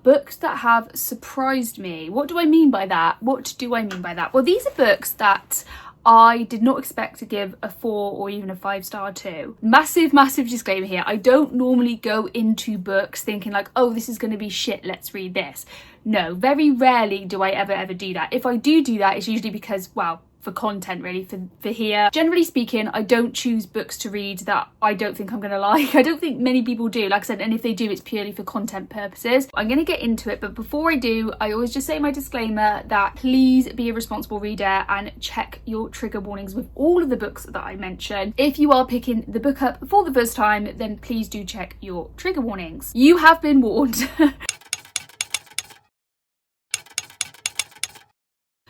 Books that have surprised me. What do I mean by that? Well, these are books that I did not expect to give a 4 or even a 5-star to. Massive disclaimer here. I don't normally go into books thinking like, oh, this is going to be shit, let's read this. No, very rarely do I ever do that. If I do that, it's usually because, well, for content really, for here. Generally speaking, I don't choose books to read that I don't think I'm gonna like. I don't think many people do, like I said, and if they do, it's purely for content purposes. I'm gonna get into it, but before I do, I always just say my disclaimer that please be a responsible reader and check your trigger warnings with all of the books that I mention. If you are picking the book up for the first time, then please do check your trigger warnings. You have been warned.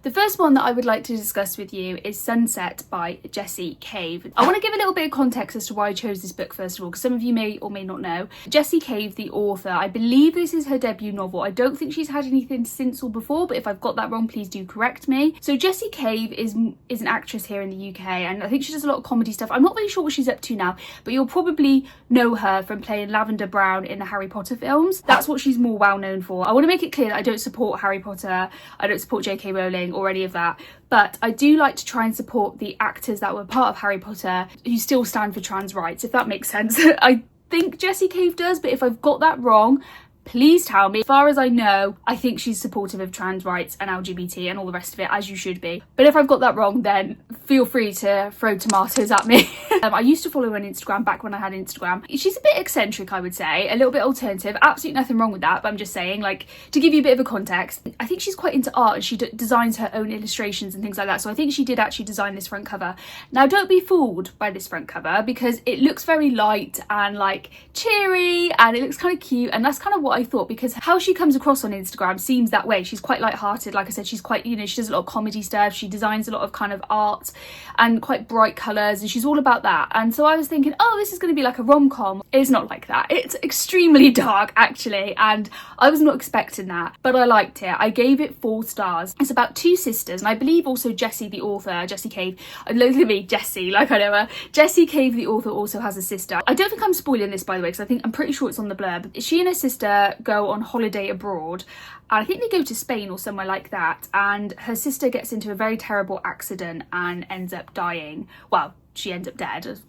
The first one that I would like to discuss with you is Sunset by Jessie Cave. I want to give a little bit of context as to why I chose this book first of all, because some of you may or may not know. Jessie Cave, the author, I believe this is her debut novel. I don't think she's had anything since or before, but if I've got that wrong, please do correct me. So Jessie Cave is an actress here in the UK, and I think she does a lot of comedy stuff. I'm not really sure what she's up to now, but you'll probably know her from playing Lavender Brown in the Harry Potter films. That's what she's more well known for. I want to make it clear that I don't support Harry Potter, I don't support J.K. Rowling or any of that, but I do like to try and support the actors that were part of Harry Potter who still stand for trans rights, if that makes sense. I think Jessie Cave does, but if I've got that wrong, please tell me. As far as I know, I think she's supportive of trans rights and LGBT and all the rest of it, as you should be. But if I've got that wrong, then feel free to throw tomatoes at me. I used to follow her on Instagram back when I had Instagram. She's a bit eccentric, I would say, a little bit alternative. Absolutely nothing wrong with that, but I'm just saying, like, to give you a bit of a context, I think she's quite into art and she designs her own illustrations and things like that. So I think she did actually design this front cover. Now, don't be fooled by this front cover because it looks very light and like cheery and it looks kind of cute, and that's kind of what I thought, because how she comes across on Instagram seems that way. She's quite light-hearted, like I said. She's quite, you know, she does a lot of comedy stuff, she designs a lot of kind of art and quite bright colours, and she's all about that. And so I was thinking, oh, this is going to be like a rom-com. It's not like that. It's extremely dark actually, and I was not expecting that, but I liked it. I gave it 4 stars. It's about 2 sisters, and I believe also Jessie, the author, Jessie Cave, look at me, Jessie, like I know her. Jessie Cave, the author, also has a sister. I don't think I'm spoiling this, by the way, because I'm pretty sure it's on the blurb. She and her sister go on holiday abroad, and I think they go to Spain or somewhere like that, and her sister gets into a very terrible accident and ends up dying. Well, she ends up dead,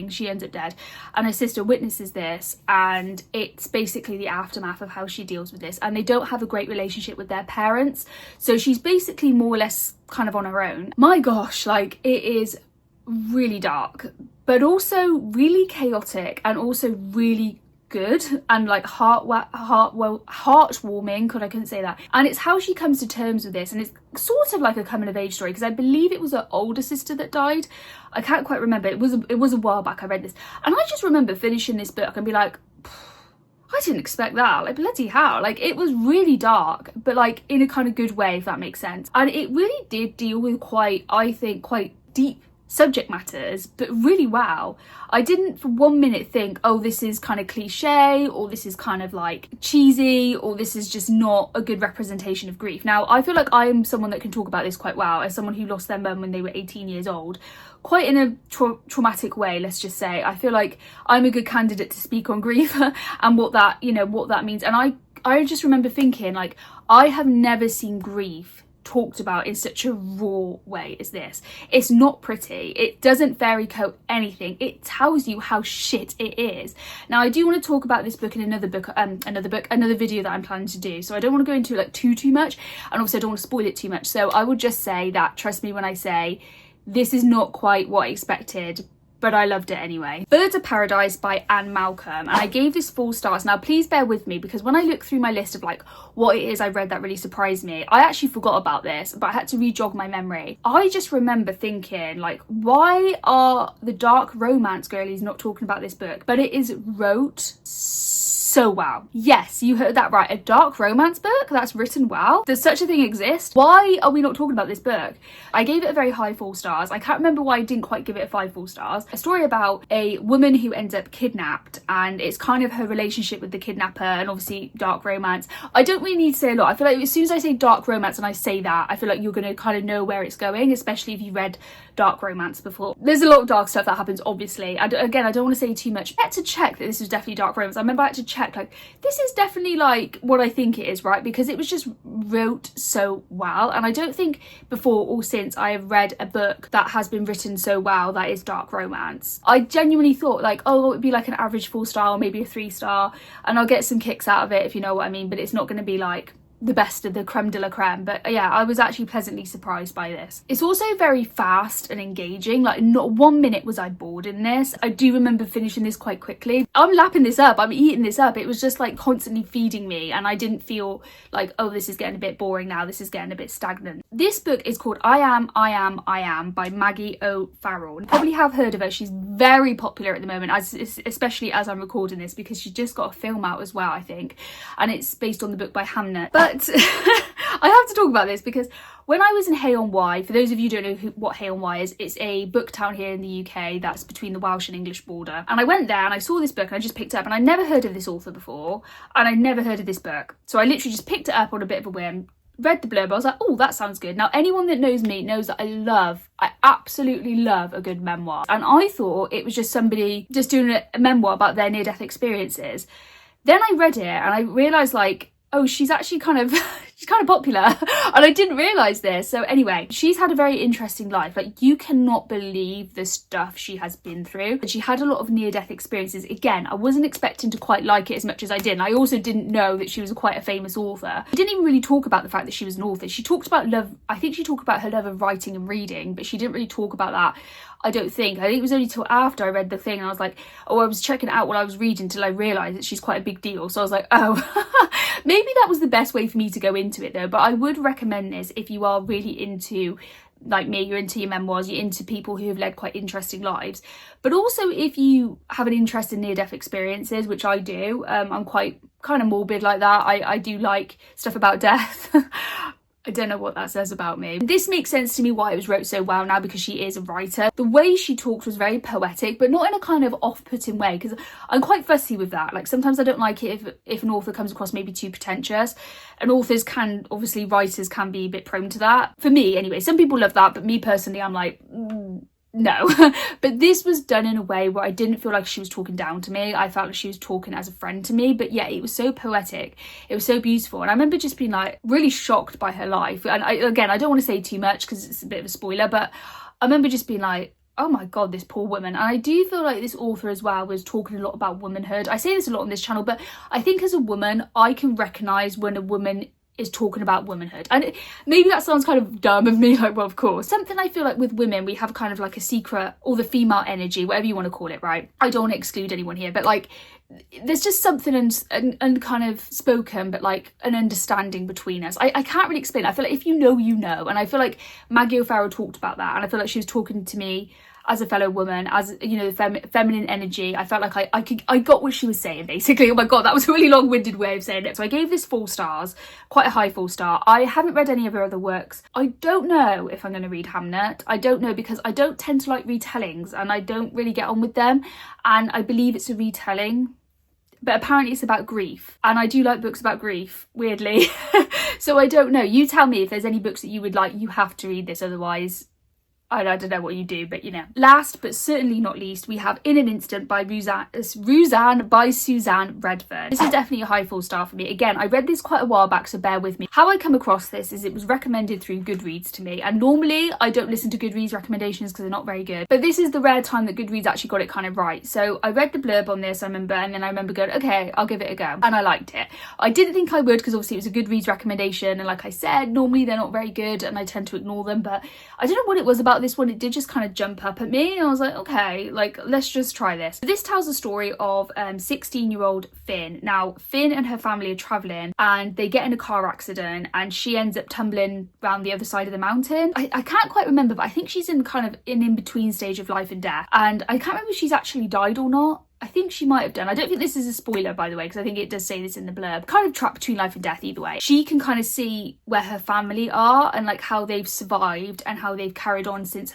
she ends up dead, and her sister witnesses this, and it's basically the aftermath of how she deals with this, and they don't have a great relationship with their parents, so she's basically more or less kind of on her own. My gosh, like, it is really dark, but also really chaotic, and also really good and like heartwarming. God, I couldn't say that. And it's how she comes to terms with this, and it's sort of like a coming of age story, because I believe it was her older sister that died. I can't quite remember. It was a while back I read this, and I just remember finishing this book and be like, I didn't expect that, like, bloody hell. Like, it was really dark, but like in a kind of good way, if that makes sense. And it really did deal with quite, I think, quite deep subject matters, but really well. I didn't for 1 minute think, oh, this is kind of cliche, or this is kind of like cheesy, or this is just not a good representation of grief. Now, I feel like I am someone that can talk about this quite well, as someone who lost their mum when they were 18 years old, quite in a traumatic way, let's just say. I feel like I'm a good candidate to speak on grief and what that, you know, what that means. And I just remember thinking, like, I have never seen grief talked about in such a raw way as this. It's not pretty, it doesn't fairy coat anything, it tells you how shit it is. Now, I do want to talk about this book in another video that I'm planning to do, so I don't want to go into it like too much, and also I don't want to spoil it too much. So I would just say that, trust me when I say this is not quite what I expected, but I loved it anyway. Birds of Paradise by Anne Malcolm, and I gave this 4 stars. Now, please bear with me, because when I look through my list of like what it is I read that really surprised me, I actually forgot about this, but I had to re-jog my memory. I just remember thinking, like, why are the dark romance girlies not talking about this book? But it is wrote so well. Yes, you heard that right. A dark romance book that's written well. Does such a thing exist? Why are we not talking about this book? I gave it a very high 4 stars. I can't remember why I didn't quite give it a 5 full stars. A story about a woman who ends up kidnapped, and it's kind of her relationship with the kidnapper, and obviously dark romance. I don't really need to say a lot. I feel like as soon as I say dark romance and I say that, I feel like you're going to kind of know where it's going, especially if you read dark romance before. There's a lot of dark stuff that happens, obviously. And again, I don't want to say too much. I had to check that this was definitely dark romance. I remember I had to check check, like, this is definitely like what I think it is, right? Because it was just wrote so well. And I don't think before or since I have read a book that has been written so well that is dark romance. I genuinely thought like, oh, it would be like an average 4-star or maybe a 3-star, and I'll get some kicks out of it, if you know what I mean, but it's not going to be like the best of the creme de la creme. But yeah, I was actually pleasantly surprised by this. It's also very fast and engaging. Like, not 1 minute was I bored in this. I do remember finishing this quite quickly. I'm lapping this up, I'm eating this up. It was just like constantly feeding me, and I didn't feel like, oh, this is getting a bit boring now, this is getting a bit stagnant. This book is called I Am by Maggie O'Farrell. You probably have heard of her. She's very popular at the moment, especially as I'm recording this, because she just got a film out as well, I think, and it's based on the book by Hamnet. But I have to talk about this because when I was in Hay-on-Wye, for those of you who don't know what Hay-on-Wye is, it's a book town here in the UK that's between the Welsh and English border. And I went there and I saw this book and I just picked it up, and I'd never heard of this author before, and I'd never heard of this book. So I literally just picked it up on a bit of a whim, read the blurb, I was like, oh, that sounds good. Now, anyone that knows me knows that I absolutely love a good memoir. And I thought it was just somebody just doing a memoir about their near-death experiences. Then I read it and I realised, like, oh, she's actually kind of popular, and I didn't realise this. So anyway, she's had a very interesting life. Like, you cannot believe the stuff she has been through. And she had a lot of near-death experiences. Again, I wasn't expecting to quite like it as much as I did. And I also didn't know that she was quite a famous author. She didn't even really talk about the fact that she was an author. She talked about love. I think she talked about her love of writing and reading, but she didn't really talk about that, I don't think. I think it was only till after I read the thing and I was like, oh, I was checking it out while I was reading till I realised that she's quite a big deal. So I was like, oh, maybe that was the best way for me to go into it though. But I would recommend this if you are really into, like me, you're into your memoirs, you're into people who have led quite interesting lives. But also if you have an interest in near-death experiences, which I do, I'm quite kind of morbid like that. I do like stuff about death. I don't know what that says about me. This makes sense to me why it was wrote so well now, because she is a writer. The way she talked was very poetic, but not in a kind of off-putting way, because I'm quite fussy with that. Like, sometimes I don't like it if an author comes across maybe too pretentious. And authors can, obviously writers can be a bit prone to that. For me anyway, some people love that, but me personally, I'm like, no. But this was done in a way where I didn't feel like she was talking down to me. I felt like she was talking as a friend to me. But yeah, it was so poetic, it was so beautiful, and I remember just being like really shocked by her life. And I don't want to say too much because it's a bit of a spoiler, but I remember just being like, oh my god, this poor woman. And I do feel like this author as well was talking a lot about womanhood. I say this a lot on this channel, but I think as a woman I can recognise when a woman is talking about womanhood. And maybe that sounds kind of dumb of me, like, well, of course. Something I feel like with women, we have kind of like a secret, or the female energy, whatever you want to call it, right? I don't want to exclude anyone here, but like, there's just something and kind of spoken, but like an understanding between us. I can't really explain it. I feel like if you know, you know. And I feel like Maggie O'Farrell talked about that, and I feel like she was talking to me as a fellow woman, as, you know, feminine energy. I felt like I got what she was saying, basically. Oh my god, that was a really long-winded way of saying it. So I gave this 4 stars, quite a high 4-star. I haven't read any of her other works. I don't know if I'm going to read Hamnet. I don't know, because I don't tend to like retellings and I don't really get on with them. And I believe it's a retelling, but apparently it's about grief, and I do like books about grief, weirdly. So I don't know. You tell me if there's any books that you would like. You have to read this, otherwise I don't know what you do, but you know. Last but certainly not least, we have In an Instant by Suzanne Redfern. This is definitely a high 4-star for me. Again, I read this quite a while back, so bear with me. How I come across this is it was recommended through Goodreads to me, and normally I don't listen to Goodreads recommendations because they're not very good, but this is the rare time that Goodreads actually got it kind of right. So I read the blurb on this, I remember, and then I remember going, okay, I'll give it a go, and I liked it. I didn't think I would, because obviously it was a Goodreads recommendation, and like I said, normally they're not very good and I tend to ignore them, but I don't know what it was about this one. It did just kind of jump up at me, and I was like, okay, like, let's just try this. This tells the story of 16-year-old Finn. Now, Finn and her family are traveling and they get in a car accident, and she ends up tumbling around the other side of the mountain. I can't quite remember, but I think she's in kind of an in-between stage of life and death, and I can't remember if she's actually died or not. I think she might have done. I don't think this is a spoiler, by the way, because I think it does say this in the blurb. Kind of trapped between life and death either way. She can kind of see where her family are and like how they've survived and how they've carried on since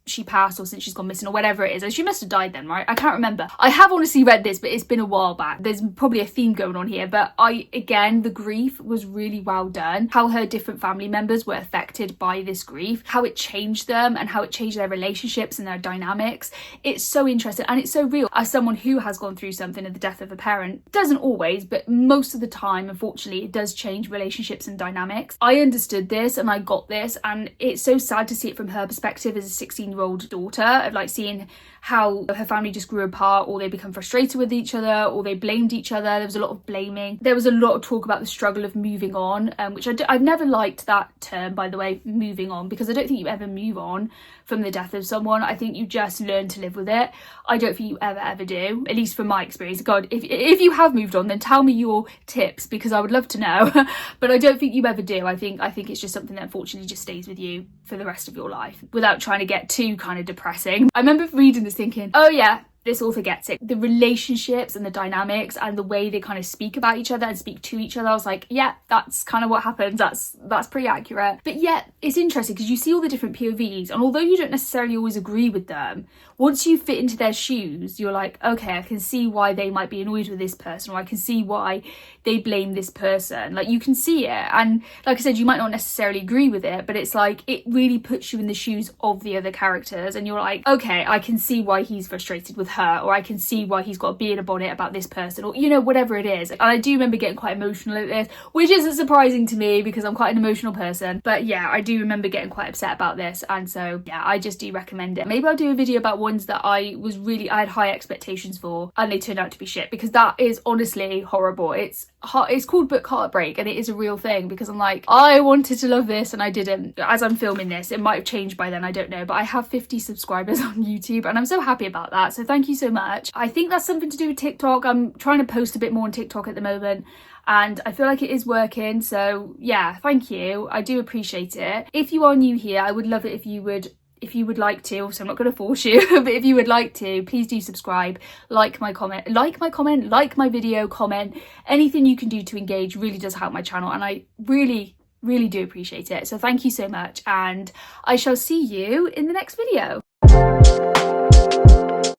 she passed, or since she's gone missing, or whatever it is. And she must have died then, right? I can't remember. I have honestly read this, but it's been a while back. There's probably a theme going on here, but again, the grief was really well done. How her different family members were affected by this grief, how it changed them and how it changed their relationships and their dynamics. It's so interesting and it's so real. As someone who has gone through something of the death of a parent, doesn't always, but most of the time, unfortunately, it does change relationships and dynamics. I understood this and I got this, and it's so sad to see it from her perspective as a 16-year-old daughter, of like seeing how her family just grew apart, or they become frustrated with each other, or they blamed each other. There was a lot of blaming. There was a lot of talk about the struggle of moving on, which I've never liked that term, by the way, moving on, because I don't think you ever move on from the death of someone. I think you just learn to live with it. I don't think you ever do, at least from my experience. God, if you have moved on, then tell me your tips, because I would love to know. But I don't think you ever do. I think it's just something that unfortunately just stays with you for the rest of your life, without trying to get too kind of depressing. I remember reading this thinking, oh yeah, this author gets it. The relationships and the dynamics and the way they kind of speak about each other and speak to each other. I was like, yeah, that's kind of what happens. That's pretty accurate. But yet it's interesting because you see all the different POVs, and although you don't necessarily always agree with them, once you fit into their shoes, you're like, okay, I can see why they might be annoyed with this person, or I can see why they blame this person. Like, you can see it. And like I said, you might not necessarily agree with it, but it's like, it really puts you in the shoes of the other characters, and you're like, okay, I can see why he's frustrated with her, or I can see why he's got a bee in a bonnet about this person, or, you know, whatever it is. And I do remember getting quite emotional at this, which isn't surprising to me because I'm quite an emotional person. But yeah, I do remember getting quite upset about this, and so yeah, I just do recommend it. Maybe I'll do a video about ones that I had high expectations for and they turned out to be shit, because that is honestly horrible. It's called book heartbreak, and it is a real thing, because I'm like, I wanted to love this and I didn't. As I'm filming this, it might have changed by then, I don't know, but I have 50 subscribers on YouTube and I'm so happy about that, so thank you so much. I think that's something to do with TikTok. I'm trying to post a bit more on TikTok at the moment, and I feel like it is working, so yeah, thank you. I do appreciate it. If you are new here, I would love it if you would like to, so I'm not going to force you, but if you would like to, please do subscribe, like my video, comment. Anything you can do to engage really does help my channel, and I really do appreciate it. So thank you so much, and I shall see you in the next video.